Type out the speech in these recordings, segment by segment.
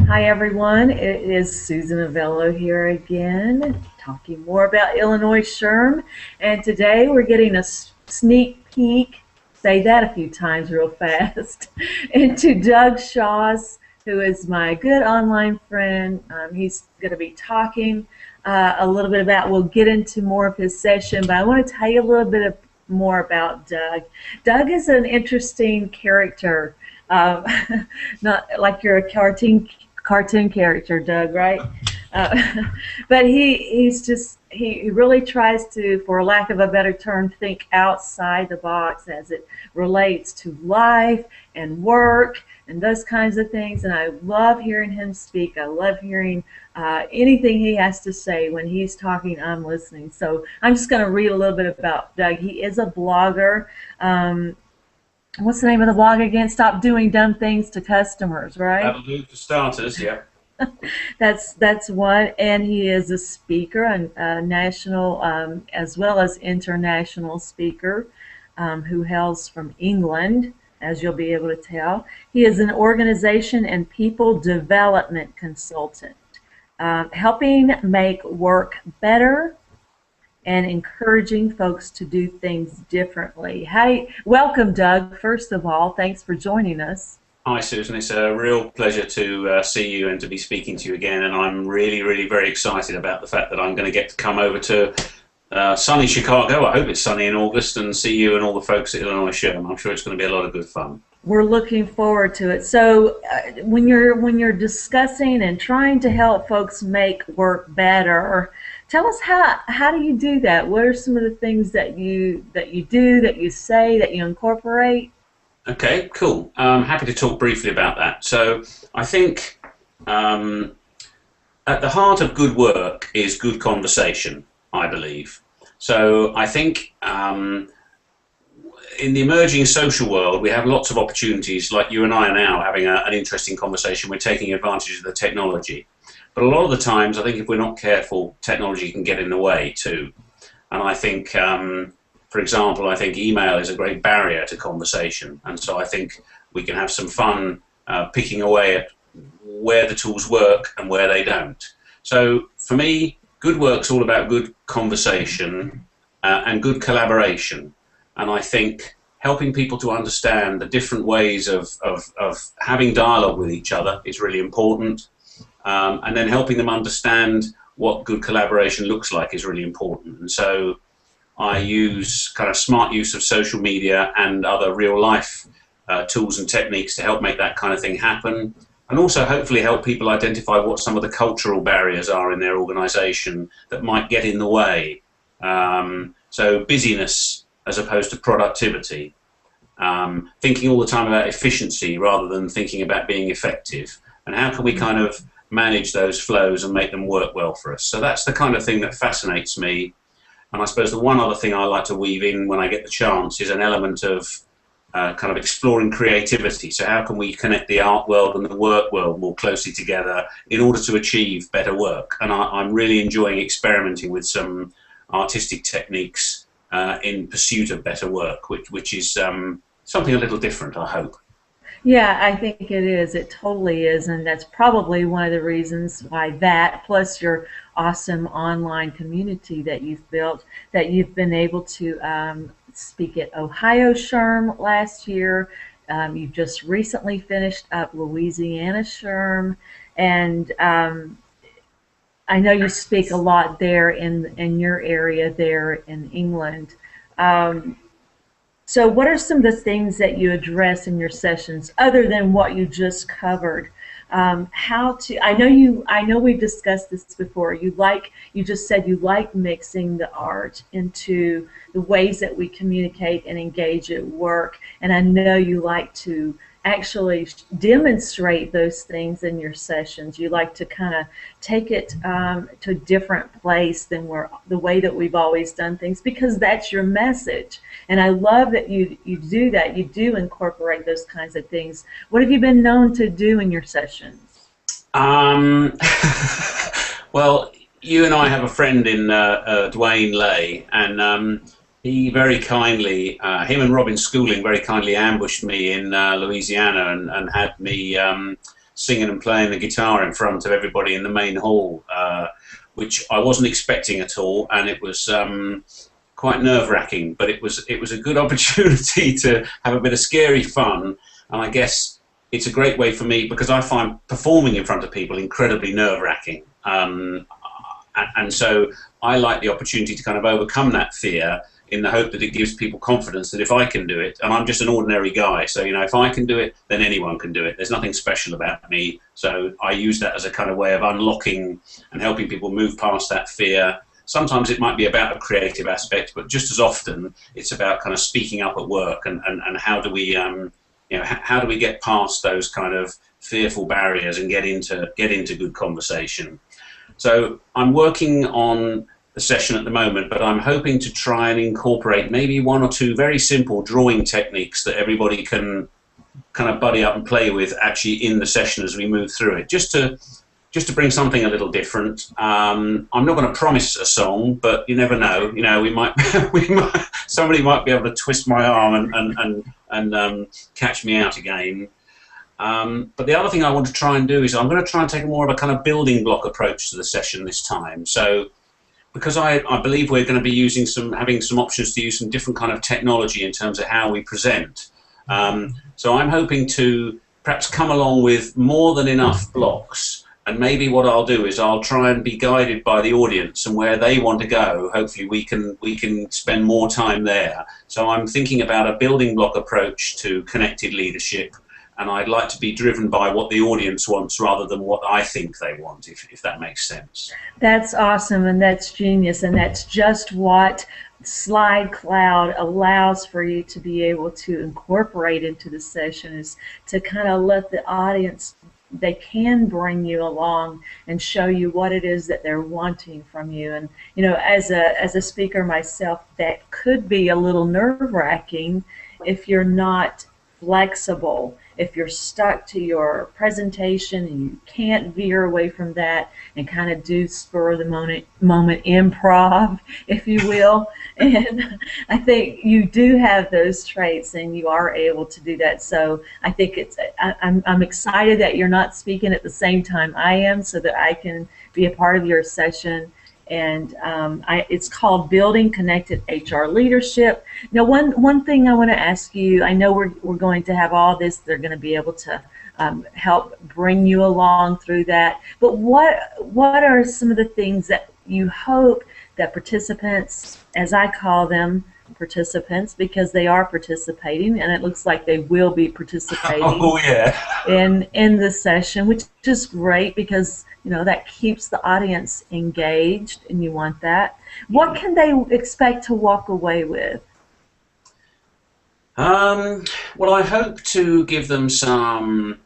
Hi everyone, it is Susan Avello here again, talking more about Illinois SHRM, and today we're getting a sneak peek, say that a few times real fast, into Doug Shaw's, who is my good online friend. He's going to be talking a little bit about, we'll get into more of his session, but I want to tell you a little bit more about Doug. Doug is an interesting character. Um, Not like you're a cartoon character, Doug, right? Uh, but he really tries to, for lack of a better term, think outside the box as it relates to life and work and those kinds of things. And I love hearing him speak. I love hearing anything he has to say. When he's talking, I'm listening. So I'm just going to read a little bit about Doug. He is a blogger. What's the name of the blog again? Stop Doing Dumb Things to Customers, right? That'll do for starters, yeah. That's one, and he is a speaker, a national as well as international speaker who hails from England, as you'll be able to tell. He is an organization and people development consultant, helping make work better and encouraging folks to do things differently. Hey, welcome, Doug. First of all, thanks for joining us. Hi, Susan. It's a real pleasure to see you and to be speaking to you again. And I'm really, really very excited about the fact that I'm going to get to come over to sunny Chicago. I hope it's sunny in August, and see you and all the folks at Illinois SHRM. I'm sure it's going to be a lot of good fun. We're looking forward to it. So, when you're discussing and trying to help folks make work better, tell us how do you do that? What are some of the things that you do, that you say, that you incorporate? Okay, cool. Happy to talk briefly about that. So I think at the heart of good work is good conversation, I believe. So I think in the emerging social world, we have lots of opportunities, like you and I are now having an interesting conversation. We're taking advantage of the technology. But a lot of the times, I think if we're not careful, technology can get in the way too. And I think, for example, I think email is a great barrier to conversation. And so I think we can have some fun picking away at where the tools work and where they don't. So for me, good work's all about good conversation and good collaboration. And I think helping people to understand the different ways of having dialogue with each other is really important. And then helping them understand what good collaboration looks like is really important. And so I use kind of smart use of social media and other real life tools and techniques to help make that kind of thing happen. And also hopefully help people identify what some of the cultural barriers are in their organization that might get in the way. So busyness as opposed to productivity. Thinking all the time about efficiency rather than thinking about being effective. And how can we kind of manage those flows and make them work well for us? So that's the kind of thing that fascinates me. And I suppose the one other thing I like to weave in when I get the chance is an element of kind of exploring creativity. So how can we connect the art world and the work world more closely together in order to achieve better work? And I'm really enjoying experimenting with some artistic techniques in pursuit of better work, which is something a little different, I hope. Yeah, I think it is. It totally is, and that's probably one of the reasons why that, plus your awesome online community that you've built, that you've been able to speak at Ohio SHRM last year. You've just recently finished up Louisiana SHRM, and I know you speak a lot there in your area there in England. So what are some of the things that you address in your sessions other than what you just covered? I know we've discussed this before. You just said you like mixing the art into the ways that we communicate and engage at work, and I know you like to actually demonstrate those things in your sessions. You like to kind of take it to a different place than the way that we've always done things, because that's your message. And I love that you do that. You do incorporate those kinds of things. What have you been known to do in your sessions? Well, you and I have a friend in Dwayne Lay, and he very kindly, him and Robin Schooling very kindly ambushed me in Louisiana and had me singing and playing the guitar in front of everybody in the main hall, which I wasn't expecting at all, and it was quite nerve-wracking. But it was a good opportunity to have a bit of scary fun, and I guess it's a great way for me, because I find performing in front of people incredibly nerve-wracking, and so I like the opportunity to kind of overcome that fear, in the hope that it gives people confidence that if I can do it, and I'm just an ordinary guy, so if I can do it, then anyone can do it. There's nothing special about me, so I use that as a kind of way of unlocking and helping people move past that fear. Sometimes it might be about a creative aspect, but just as often it's about kind of speaking up at work, and how do we how do we get past those kind of fearful barriers and get into good conversation. So I'm working on the session at the moment, but I'm hoping to try and incorporate maybe one or two very simple drawing techniques that everybody can kind of buddy up and play with actually in the session as we move through it, just to bring something a little different. I'm not going to promise a song, but you never know. We might somebody might be able to twist my arm and catch me out again. But the other thing I want to try and do is I'm going to try and take more of a kind of building block approach to the session this time. So, because I believe we're going to be having some options to use some different kind of technology in terms of how we present. So I'm hoping to perhaps come along with more than enough blocks, and maybe what I'll do is I'll try and be guided by the audience, and where they want to go, hopefully we can spend more time there. So I'm thinking about a building block approach to connected leadership, and I'd like to be driven by what the audience wants rather than what I think they want, if that makes sense. That's awesome, and that's genius, and that's just what Slide Cloud allows for you to be able to incorporate into the session, is to kind of let the audience, they can bring you along and show you what it is that they're wanting from you. And as a speaker myself, that could be a little nerve-wracking if you're not flexible, if you're stuck to your presentation and you can't veer away from that and kind of do spur of the moment improv, if you will. And I think you do have those traits and you are able to do that. So I think I'm excited that you're not speaking at the same time I am, so that I can be a part of your session. And it's called Building Connected HR Leadership. Now, one thing I want to ask you, I know we're going to have all this, they're going to be able to help bring you along through that, but what are some of the things that you hope that participants, as I call them, participants, because they are participating, and it looks like they will be participating in the session, which is great, because that keeps the audience engaged, and you want that. What can they expect to walk away with? Well, I hope to give them some.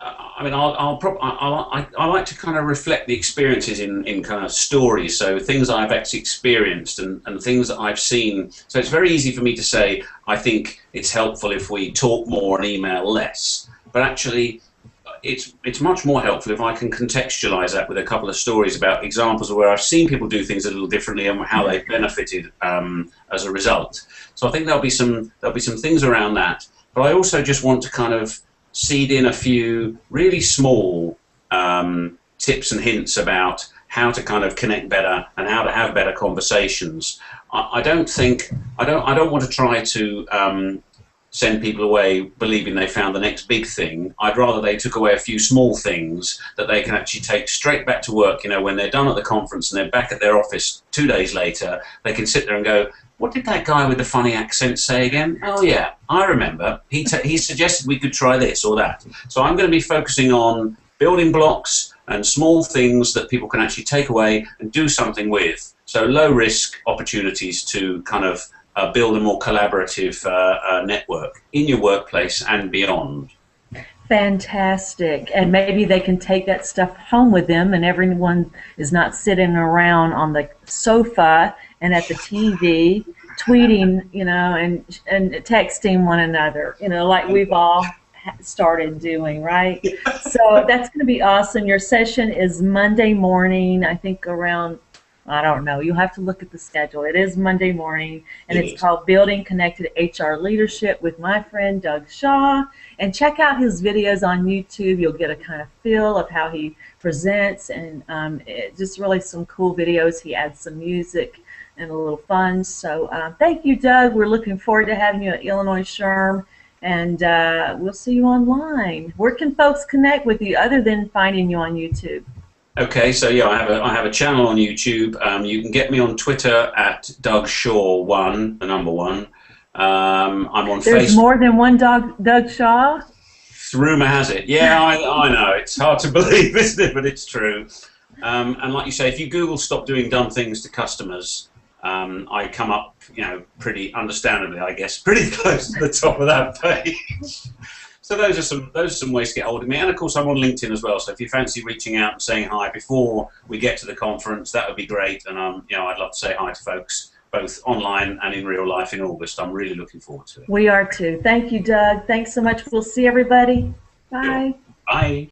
I mean, I like to kind of reflect the experiences in kind of stories, so things I've actually experienced and things that I've seen. So it's very easy for me to say, I think it's helpful if we talk more and email less, but actually it's much more helpful if I can contextualize that with a couple of stories about examples of where I've seen people do things a little differently and how they've benefited as a result. So I think there'll be some things around that, but I also just want to kind of seed in a few really small tips and hints about how to kind of connect better and how to have better conversations. I don't want to try to send people away believing they found the next big thing. I'd rather they took away a few small things that they can actually take straight back to work. When they're done at the conference and they're back at their office 2 days later, they can sit there and go, what did that guy with the funny accent say again? Oh yeah, I remember. He suggested we could try this or that. So I'm going to be focusing on building blocks and small things that people can actually take away and do something with. So low risk opportunities to kind of build a more collaborative network in your workplace and beyond. Fantastic. And maybe they can take that stuff home with them, and everyone is not sitting around on the sofa and at the TV tweeting, and texting one another, like we've all started doing, right? So that's going to be awesome. Your session is Monday morning, I think around I don't know. You'll have to look at the schedule. It is Monday morning, and It it's is. called Building Connected HR Leadership with my friend Doug Shaw. And check out his videos on YouTube. You'll get a kind of feel of how he presents, and just really some cool videos. He adds some music and a little fun. So thank you, Doug. We're looking forward to having you at Illinois SHRM, and we'll see you online. Where can folks connect with you other than finding you on YouTube? Okay, so yeah, I have a channel on YouTube. You can get me on Twitter at Doug Shaw one, the number one. I'm on There's Facebook. more than one Doug Shaw? Rumor has it. Yeah, I know. It's hard to believe, isn't it? But it's true. And like you say, if you Google "stop doing dumb things to customers," I come up, pretty understandably, I guess, pretty close to the top of that page. So those are some ways to get hold of me, and of course I'm on LinkedIn as well. So if you fancy reaching out and saying hi before we get to the conference, that would be great. And I'd love to say hi to folks both online and in real life in August. I'm really looking forward to it. We are too. Thank you, Doug. Thanks so much. We'll see everybody. Sure. Bye. Bye.